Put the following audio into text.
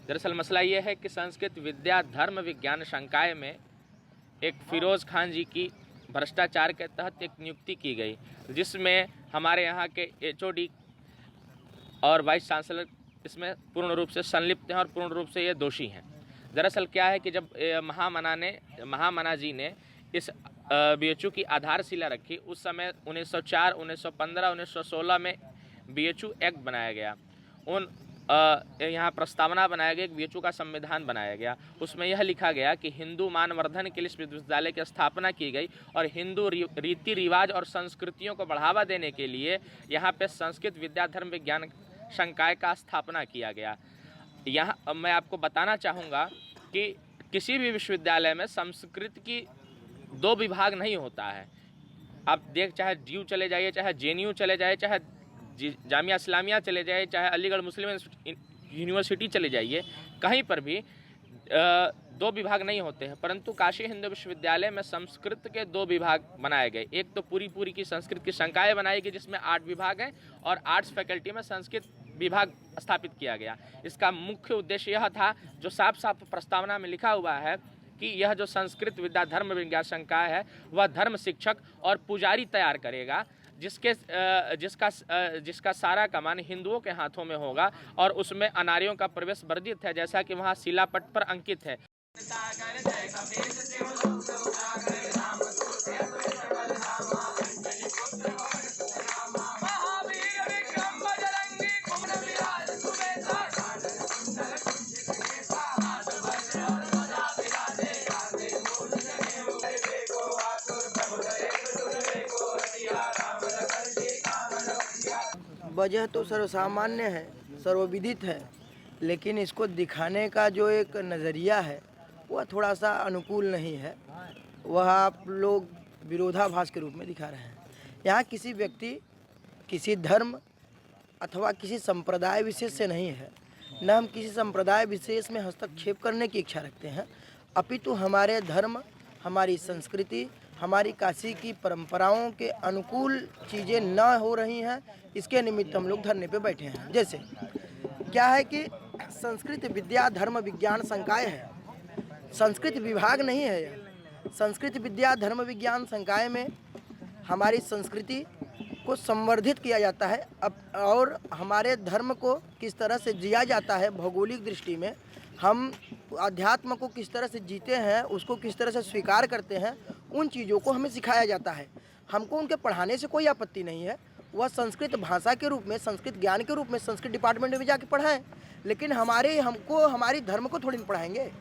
दरअसल मसला ये है कि संस्कृत विद्या धर्म विज्ञान संकाय में एक फिरोज़ खान जी की भ्रष्टाचार के तहत एक नियुक्ति की गई, जिसमें हमारे यहाँ के एचओडी और वाइस चांसलर इसमें पूर्ण रूप से संलिप्त हैं और पूर्ण रूप से ये दोषी हैं। दरअसल क्या है कि जब महामना जी ने इस बीएचयू की आधारशिला रखी, उस समय 1904, 1915, 1916 में बीएचयू एक्ट बनाया गया। यहाँ प्रस्तावना बनाया गया, एक बीएचयू का संविधान बनाया गया। उसमें यह लिखा गया कि हिंदू मानवर्धन के लिए इस विश्वविद्यालय की स्थापना की गई और हिंदू रीति रिवाज और संस्कृतियों को बढ़ावा देने के लिए यहाँ पे संस्कृत विद्या धर्म विज्ञान संकाय का स्थापना किया गया। यहाँ मैं आपको बताना चाहूँगा कि किसी भी विश्वविद्यालय में संस्कृत की 2 विभाग नहीं होता है। आप चाहे DU चले जाइए, चाहे JNU चले जाइए, चाहे जामिया इस्लामिया चले जाइए, चाहे अलीगढ़ मुस्लिम यूनिवर्सिटी चले जाइए, कहीं पर भी 2 विभाग नहीं होते हैं। परंतु काशी हिंदू विश्वविद्यालय में संस्कृत के 2 विभाग बनाए गए। एक तो पूरी की संस्कृत की संकाय बनाई गई, जिसमें 8 विभाग हैं, और आर्ट्स फैकल्टी में संस्कृत विभाग स्थापित किया गया। इसका मुख्य उद्देश्य यह था, जो साफ प्रस्तावना में लिखा हुआ है, कि यह जो संस्कृत विद्या धर्म विज्ञान संकाय है, वह धर्म शिक्षक और पुजारी तैयार करेगा, जिसका सारा कमान हिंदुओं के हाथों में होगा, और उसमें अनार्यों का प्रवेश वर्जित है, जैसा कि वहाँ शिलापट पर अंकित है। वजह तो सर्वसामान्य है, सर्वविदित है, लेकिन इसको दिखाने का जो एक नज़रिया है वह थोड़ा सा अनुकूल नहीं है। वह आप लोग विरोधाभास के रूप में दिखा रहे हैं। यहाँ किसी व्यक्ति, किसी धर्म अथवा किसी संप्रदाय विशेष से नहीं है, न हम किसी संप्रदाय विशेष में हस्तक्षेप करने की इच्छा रखते हैं, अपितु हमारे धर्म, हमारी संस्कृति, हमारी काशी की परंपराओं के अनुकूल चीज़ें न हो रही हैं, इसके निमित्त हम लोग धरने पे बैठे हैं। जैसे क्या है कि संस्कृत विद्या धर्म विज्ञान संकाय है, संस्कृत विभाग नहीं है यह। संस्कृत विद्या धर्म विज्ञान संकाय में हमारी संस्कृति को संवर्धित किया जाता है और हमारे धर्म को किस तरह से जिया जाता है, भौगोलिक दृष्टि में हम अध्यात्म को किस तरह से जीते हैं, उसको किस तरह से स्वीकार करते हैं, उन चीज़ों को हमें सिखाया जाता है। हमको उनके पढ़ाने से कोई आपत्ति नहीं है, वह संस्कृत भाषा के रूप में, संस्कृत ज्ञान के रूप में संस्कृत डिपार्टमेंट में जाके पढ़ाएं, लेकिन हमको हमारी धर्म को थोड़ी पढ़ाएंगे।